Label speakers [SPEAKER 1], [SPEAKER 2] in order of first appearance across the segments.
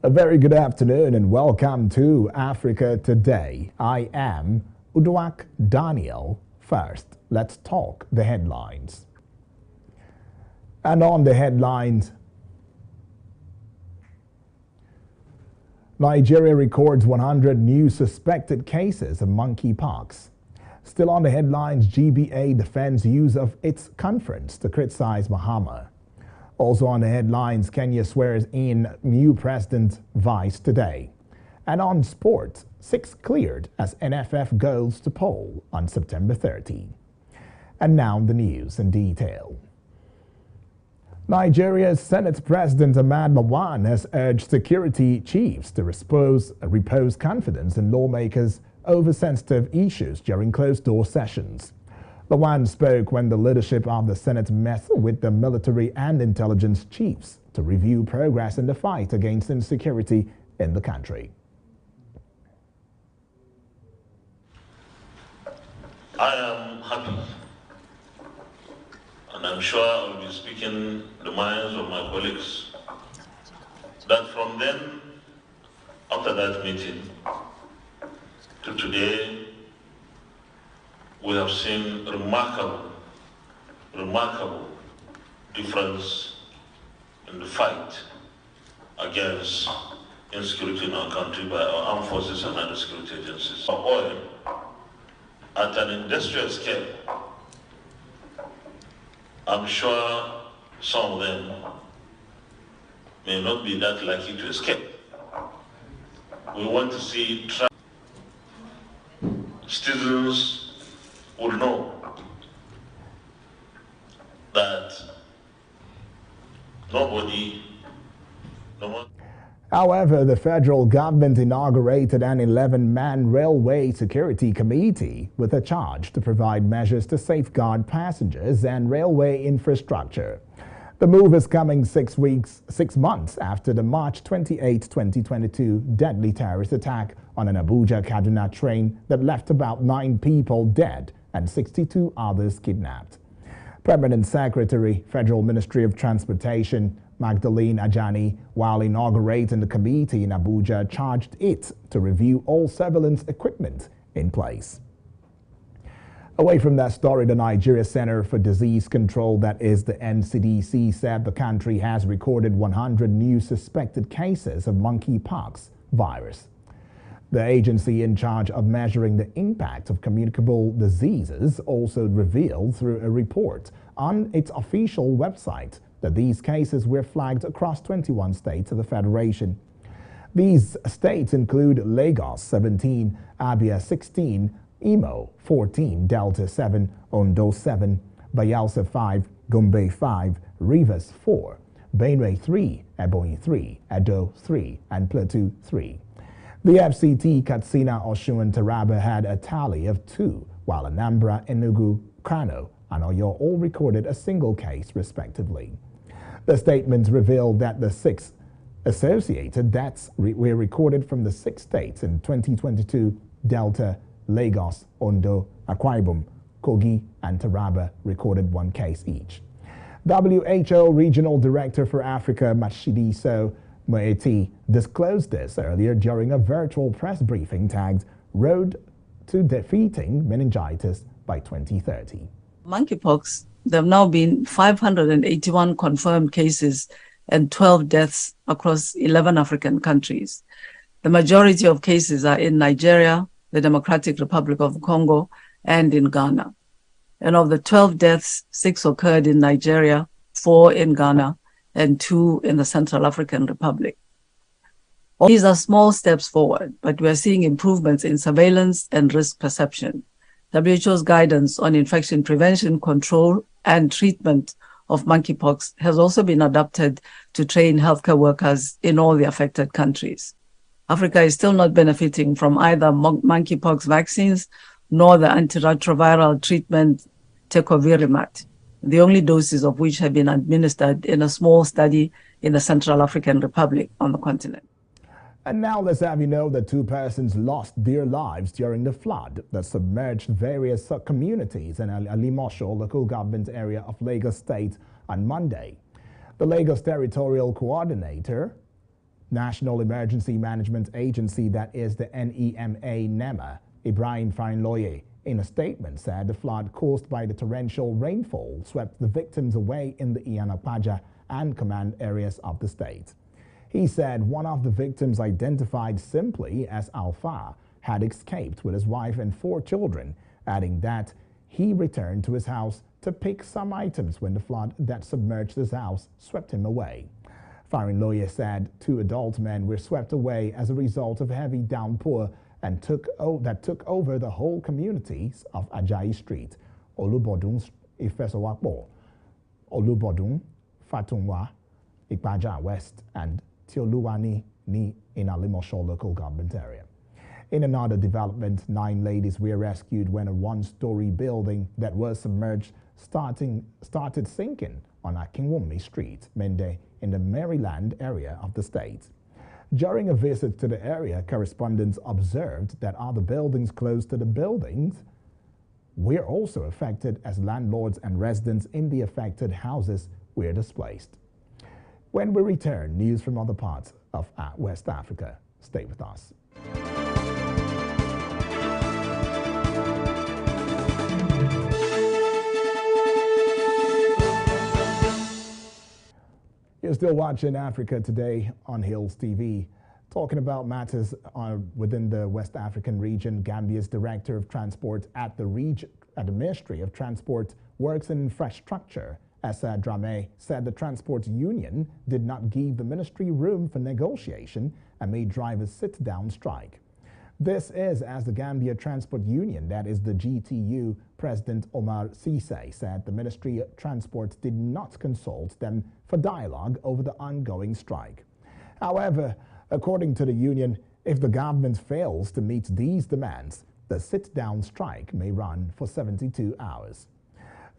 [SPEAKER 1] A very good afternoon and welcome to Africa Today. I am Uduak Daniel. First, let's talk the headlines. And on the headlines, Nigeria records 100 new suspected cases of monkeypox. Still on the headlines, GBA defends use of its conference to criticize Mahama. Also on the headlines, Kenya swears in new president vice today. And on sports, 6 cleared as NFF goes to poll on September 30. And now the news in detail. Nigeria's Senate President Ahmad Lawan has urged security chiefs to repose confidence in lawmakers over sensitive issues during closed-door sessions. Lawan spoke when the leadership of the Senate met with the military and intelligence chiefs to review progress in the fight against insecurity in the country.
[SPEAKER 2] I am happy, and I'm sure I'll be speaking the minds of my colleagues, that from then, after that meeting, to today, we have seen remarkable difference in the fight against insecurity in our country by our armed forces and other security agencies. Our oil at an industrial scale, I'm sure some of them may not be that likely to escape. We want to see citizens will know that nobody.
[SPEAKER 1] However, the federal government inaugurated an 11-man railway security committee with a charge to provide measures to safeguard passengers and railway infrastructure. The move is coming 6 months after the March 28, 2022 deadly terrorist attack on an Abuja-Kaduna train that left about 9 people dead and 62 others kidnapped. Permanent Secretary, Federal Ministry of Transportation, Magdalene Ajani, while inaugurating the committee in Abuja, charged it to review all surveillance equipment in place. Away from that story, the Nigeria Center for Disease Control, that is the NCDC, said the country has recorded 100 new suspected cases of monkeypox virus. The agency in charge of measuring the impact of communicable diseases also revealed through a report on its official website that these cases were flagged across 21 states of the Federation. These states include Lagos 17, Abia 16, Imo 14, Delta 7, Ondo 7, Bayelsa 5, Gombe 5, Rivers 4, Benue 3, Ebonyi 3, Edo 3, and Plateau 3. The FCT, Katsina, Osun, and Taraba had a tally of 2, while Anambra, Enugu, Kano, and Oyo all recorded a single case, respectively. The statements revealed that the 6 associated deaths were recorded from the 6 states in 2022: Delta, Lagos, Ondo, Akwa Ibom, Kogi, and Taraba recorded 1 case each. WHO Regional Director for Africa, Matshidiso Moeti, disclosed this earlier during a virtual press briefing tagged "Road to Defeating Meningitis by 2030.
[SPEAKER 3] Monkeypox, there have now been 581 confirmed cases and 12 deaths across 11 African countries. The majority of cases are in Nigeria, the Democratic Republic of Congo, and in Ghana. And of the 12 deaths, 6 occurred in Nigeria, 4 in Ghana, and 2 in the Central African Republic. All these are small steps forward, but we are seeing improvements in surveillance and risk perception. WHO's guidance on infection prevention, control, and treatment of monkeypox has also been adapted to train healthcare workers in all the affected countries. Africa is still not benefiting from either monkeypox vaccines nor the antiretroviral treatment tecovirimat, the only doses of which have been administered in a small study in the Central African Republic on the continent.
[SPEAKER 1] And now let's have you know that 2 persons lost their lives during the flood that submerged various communities in Alimosho local government area of Lagos State on Monday. The Lagos Territorial Coordinator National Emergency Management Agency, that is the NEMA, Ibrahim Farinloye, in a statement said the flood caused by the torrential rainfall swept the victims away in the Iyana-Ipaja and Command areas of the state. He said one of the victims, identified simply as Alpha, had escaped with his wife and 4 children, adding that he returned to his house to pick some items when the flood that submerged his house swept him away. Farinloye said 2 adult men were swept away as a result of heavy downpour and took over the whole communities of Ajayi Street, Olubodun Ifesowakbo, Olubodun, Fatunwa, Ipaja West, and Tioluwani in Alimosho local government area. In another development, 9 ladies were rescued when a 1-story building that was submerged started sinking on Akinwumi Street, Mende, in the Maryland area of the state. During a visit to the area, correspondents observed that other buildings close to the buildings were also affected, as landlords and residents in the affected houses were displaced. When we return, news from other parts of West Africa. Stay with us. You're still watching Africa Today on Hills TV. Talking about matters within the West African region, Gambia's Director of Transport at the Ministry of Transport, Works and Infrastructure, Essa Dramé, said the transport union did not give the ministry room for negotiation and made drivers sit down strike. This is as the Gambia Transport Union, that is the GTU, President Omar Cisse, said the Ministry of Transport did not consult them for dialogue over the ongoing strike. However, according to the union, if the government fails to meet these demands, the sit-down strike may run for 72 hours.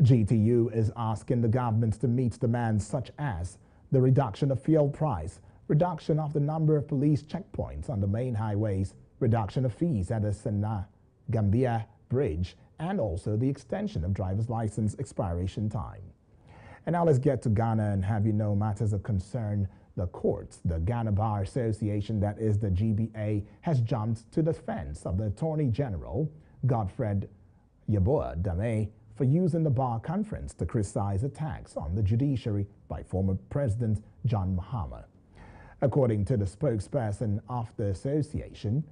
[SPEAKER 1] GTU is asking the government to meet demands such as the reduction of fuel price, reduction of the number of police checkpoints on the main highways, reduction of fees at the Senna-Gambia Bridge, and also the extension of driver's license expiration time. And now let's get to Ghana and have you know matters of concern. The courts, the Ghana Bar Association, that is the GBA, has jumped to the defense of the Attorney General, Godfred Yeboah Dame, for using the Bar Conference to criticize attacks on the judiciary by former President John Mahama. According to the spokesperson of the association,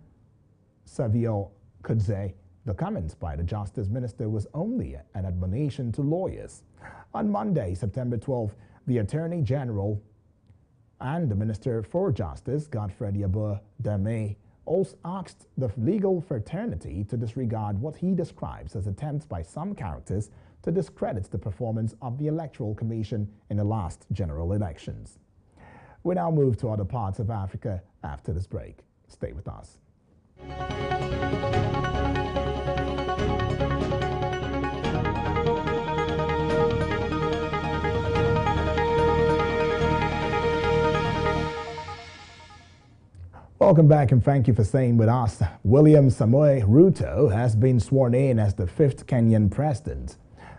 [SPEAKER 1] Savio Kudze, the comments by the Justice Minister was only an admonition to lawyers. On Monday, September 12th, the Attorney General and the Minister for Justice, Godfred Yeboah Dame, also asked the legal fraternity to disregard what he describes as attempts by some characters to discredit the performance of the Electoral Commission in the last general elections. We now move to other parts of Africa after this break. Stay with us. Welcome back and thank you for staying with us. William Samoei Ruto has been sworn in as the 5th Kenyan president.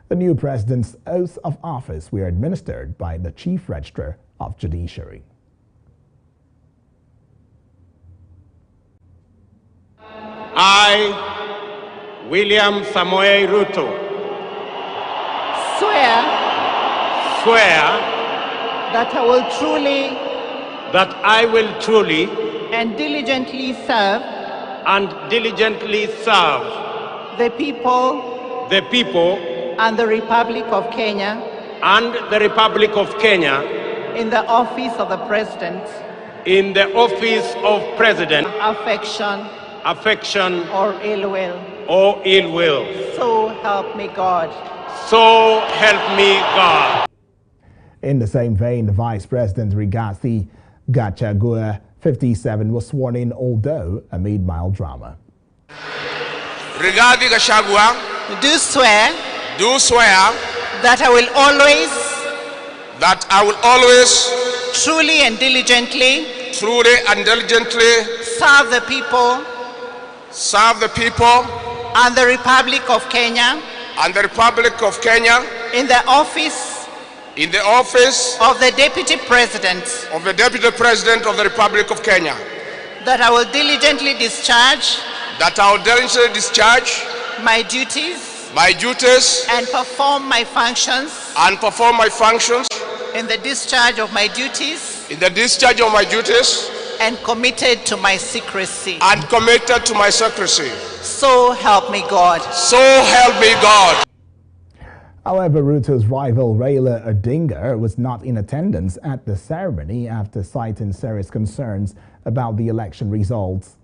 [SPEAKER 1] The new president's oath of office were administered by the Chief Registrar of Judiciary.
[SPEAKER 4] I, William Samoei Ruto, swear
[SPEAKER 5] that I will truly
[SPEAKER 4] and diligently serve
[SPEAKER 5] the people
[SPEAKER 4] and
[SPEAKER 5] the Republic of Kenya in the office of the President, affection or ill will. So help me God.
[SPEAKER 1] In the same vein, the Vice President Rigathi Gachagua, 57, was sworn in, although amid mild drama.
[SPEAKER 6] Rigathi Gachagua,
[SPEAKER 5] Do swear
[SPEAKER 6] that I will always
[SPEAKER 5] truly and diligently serve the people
[SPEAKER 6] and the Republic of Kenya
[SPEAKER 5] in the office
[SPEAKER 6] in the office
[SPEAKER 5] of the Deputy President
[SPEAKER 6] of the Deputy President of the Republic of Kenya,
[SPEAKER 5] that I will diligently discharge my duties and perform my functions in the discharge of my duties and committed to my secrecy. So help me God.
[SPEAKER 6] So help me God.
[SPEAKER 1] However, Ruto's rival Raila Odinga was not in attendance at the ceremony after citing serious concerns about the election results.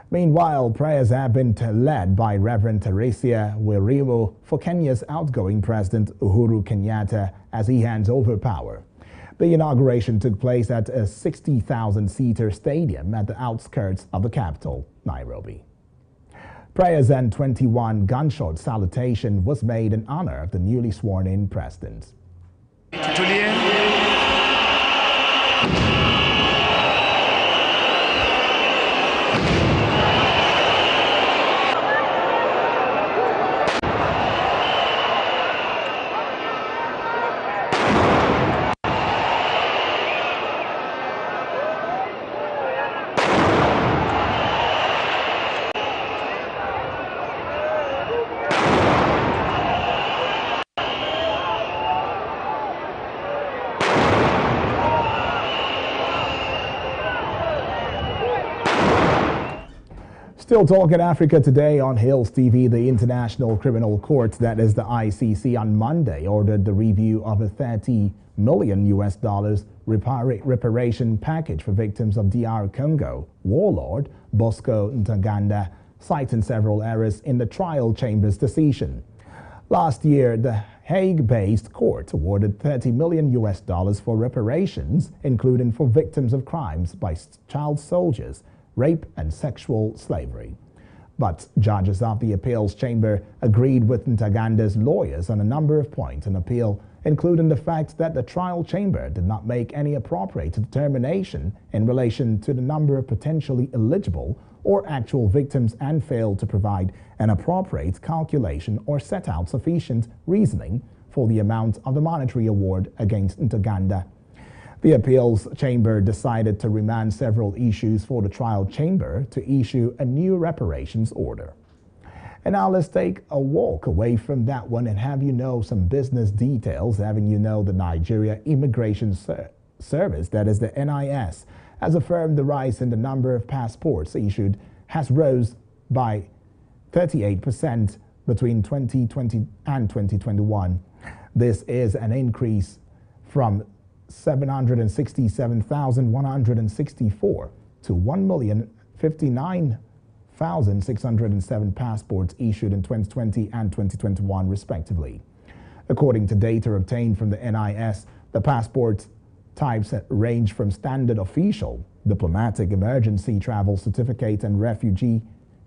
[SPEAKER 1] Meanwhile, prayers have been led by Reverend Teresia Wairimu for Kenya's outgoing President Uhuru Kenyatta as he hands over power. The inauguration took place at a 60,000-seater stadium at the outskirts of the capital, Nairobi. Prayers and 21 gunshot salutation was made in honor of the newly sworn-in president. Still talking Africa today on Hills TV, the International Criminal Court, that is the ICC, on Monday ordered the review of a $30 million reparation package for victims of DR Congo warlord Bosco Ntaganda, citing several errors in the trial chamber's decision. Last year, the Hague-based court awarded $30 million for reparations, including for victims of crimes by child soldiers, rape and sexual slavery. But judges of the appeals chamber agreed with Ntaganda's lawyers on a number of points in appeal, including the fact that the trial chamber did not make any appropriate determination in relation to the number of potentially eligible or actual victims and failed to provide an appropriate calculation or set out sufficient reasoning for the amount of the monetary award against Ntaganda. The appeals chamber decided to remand several issues for the trial chamber to issue a new reparations order. And now let's take a walk away from that one and have you know some business details, having you know the Nigeria Immigration Service, that is the NIS, has affirmed the rise in the number of passports issued has rose by 38% between 2020 and 2021. This is an increase from 767,164 to 1,059,607 passports issued in 2020 and 2021 respectively. According to data obtained from the NIS, the passport types range from standard official, diplomatic, emergency travel certificate and refugee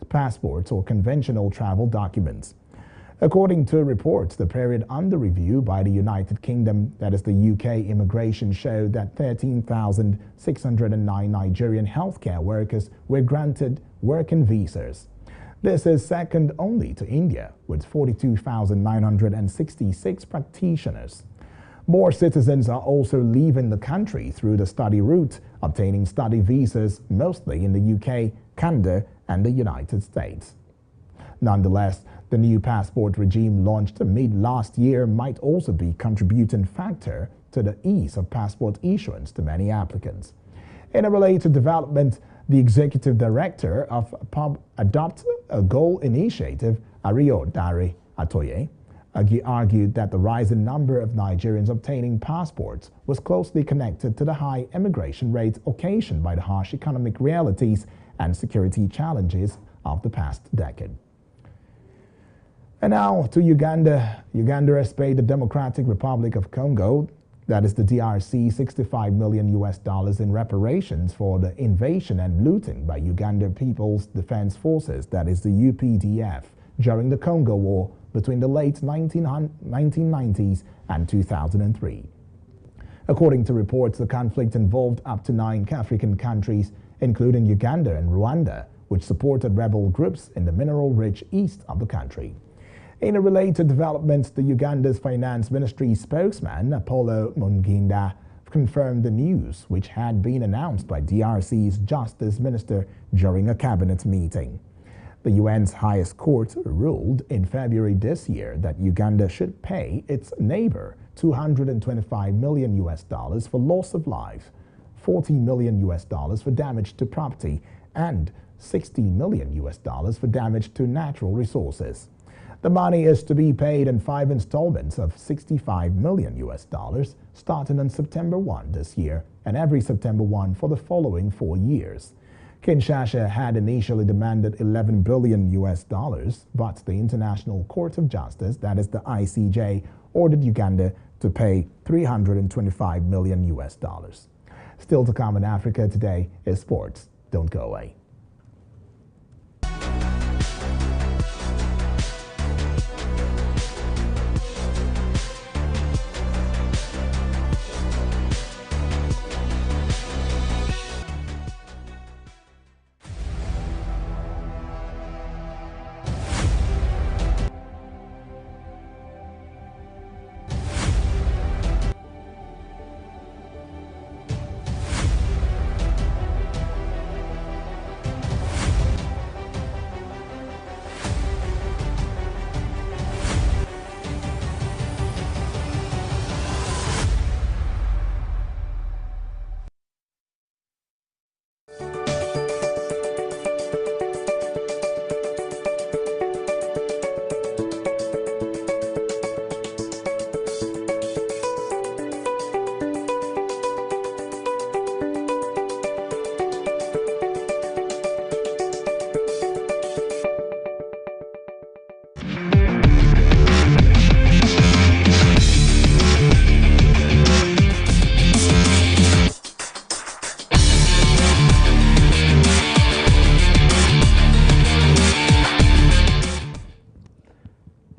[SPEAKER 1] passports or conventional travel documents. According to reports, the period under review by the United Kingdom, that is the UK immigration, showed that 13,609 Nigerian healthcare workers were granted working visas. This is second only to India, with 42,966 practitioners. More citizens are also leaving the country through the study route, obtaining study visas mostly in the UK, Canada, and the United States. Nonetheless, the new passport regime launched mid last year might also be a contributing factor to the ease of passport issuance to many applicants. In a related development, the executive director of Adopt a Goal initiative, Ario Dari Atoye, argued that the rising number of Nigerians obtaining passports was closely connected to the high immigration rates occasioned by the harsh economic realities and security challenges of the past decade. And now to Uganda. Uganda has paid the Democratic Republic of Congo, that is the DRC, $65 million in reparations for the invasion and looting by Uganda People's Defense Forces, that is the UPDF, during the Congo War between the late 1990s and 2003. According to reports, the conflict involved up to 9 African countries, including Uganda and Rwanda, which supported rebel groups in the mineral-rich east of the country. In a related development, the Uganda's Finance Ministry spokesman, Apollo Munginda, confirmed the news, which had been announced by DRC's Justice Minister during a cabinet meeting. The UN's highest court ruled in February this year that Uganda should pay its neighbor $225 million for loss of life, $40 million for damage to property, and $60 million for damage to natural resources. The money is to be paid in 5 installments of $65 million starting on September 1 this year and every September 1 for the following 4 years. Kinshasa had initially demanded $11 billion, but the International Court of Justice, that is the ICJ, ordered Uganda to pay $325 million. Still to come in Africa Today is sports. Don't go away.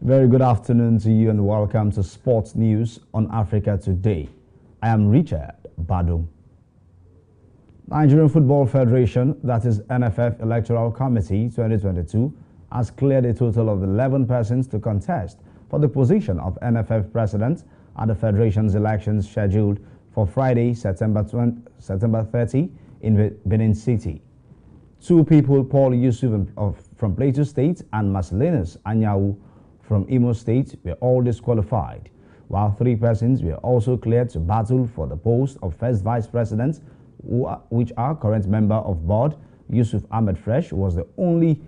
[SPEAKER 7] Very good afternoon to you and welcome to Sports News on Africa Today. I am Richard Badum. Nigerian Football Federation, that is NFF Electoral Committee 2022, has cleared a total of 11 persons to contest for the position of NFF President at the Federation's elections scheduled for Friday, September 30 in Benin City. 2 people, Paul Yusuf from Plateau State and Marcelinus Anyawu from Imo State, were all disqualified, while 3 persons were also cleared to battle for the post of First Vice President, which our current member of board, Yusuf Ahmed Fresh, was the only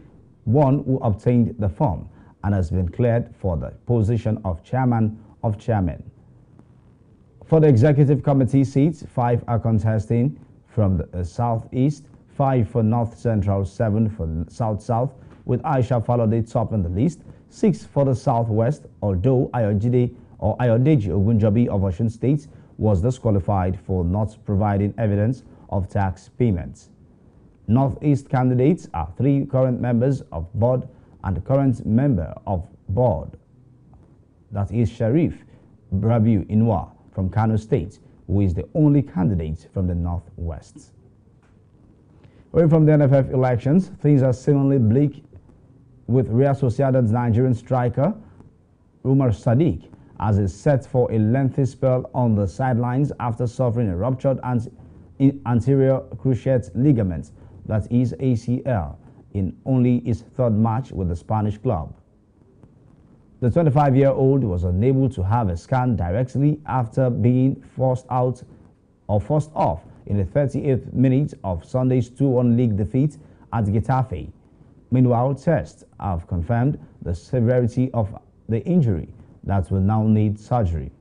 [SPEAKER 7] one who obtained the form and has been cleared for the position of Chairman of Chairmen. For the Executive Committee seats, 5 are contesting from the Southeast, 5 for North Central, 7 for South-South, with Aisha Falode top on the list, 6 for the Southwest, although Ayodeji Ogunjobi of Osun State was disqualified for not providing evidence of tax payments. Northeast candidates are 3 current members of board and the current member of board, that is Sharif Brabiu Inwa from Kano State, who is the only candidate from the Northwest. Away from the NFF elections, things are seemingly bleak with Real Sociedad's Nigerian striker Umar Sadiq as is set for a lengthy spell on the sidelines after suffering a ruptured anterior cruciate ligament, that is ACL, in only his 3rd match with the Spanish club. The 25-year-old was unable to have a scan directly after being forced off in the 38th minute of Sunday's 2-1 league defeat at Getafe. Meanwhile, tests have confirmed the severity of the injury that will now need surgery.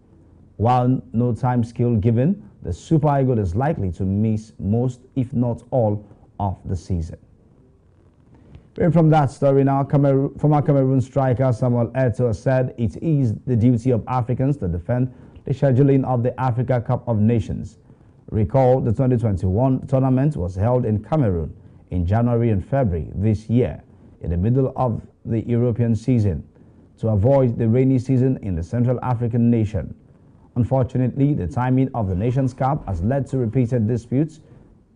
[SPEAKER 7] While no time scale given, the Super Eagle is likely to miss most, if not all, of the season. From that story now, former Cameroon striker Samuel Eto'o said it is the duty of Africans to defend the scheduling of the Africa Cup of Nations. Recall the 2021 tournament was held in Cameroon in January and February this year, in the middle of the European season, to avoid the rainy season in the Central African nation. Unfortunately, the timing of the Nations Cup has led to repeated disputes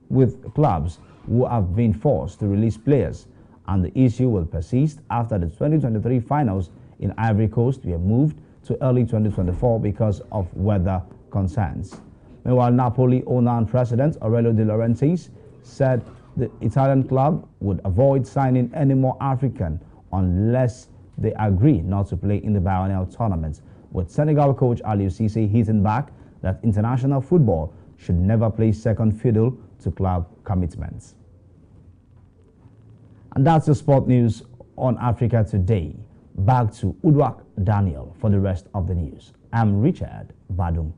[SPEAKER 7] with clubs who have been forced to release players, and the issue will persist after the 2023 finals in Ivory Coast were moved to early 2024 because of weather concerns. Meanwhile, Napoli owner and president Aurelio De Laurentiis said the Italian club would avoid signing any more African unless they agree not to play in the biennial tournament, with Senegal coach Aliou Cissé hitting back that international football should never play second fiddle to club commitments. And that's the sport news on Africa Today. Back to Udwak Daniel for the rest of the news. I'm Richard Badum.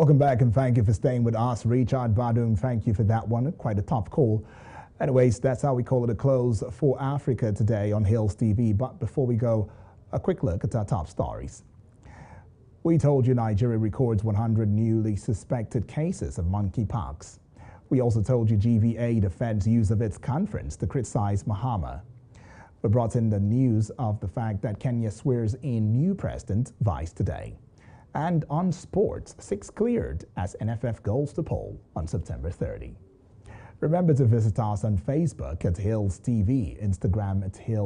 [SPEAKER 1] Welcome back and thank you for staying with us. Richard Badung, thank you for that one. Quite a tough call. Anyways, that's how we call it a close for Africa Today on Hills TV. But before we go, a quick look at our top stories. We told you Nigeria records 100 newly suspected cases of monkeypox. We also told you GVA defends use of its conference to criticize Mahama. We brought in the news of the fact that Kenya swears in new president vice today. And on sports, 6 cleared as NFF goes to poll on September 30. Remember to visit us on Facebook at Hills TV, Instagram at Hills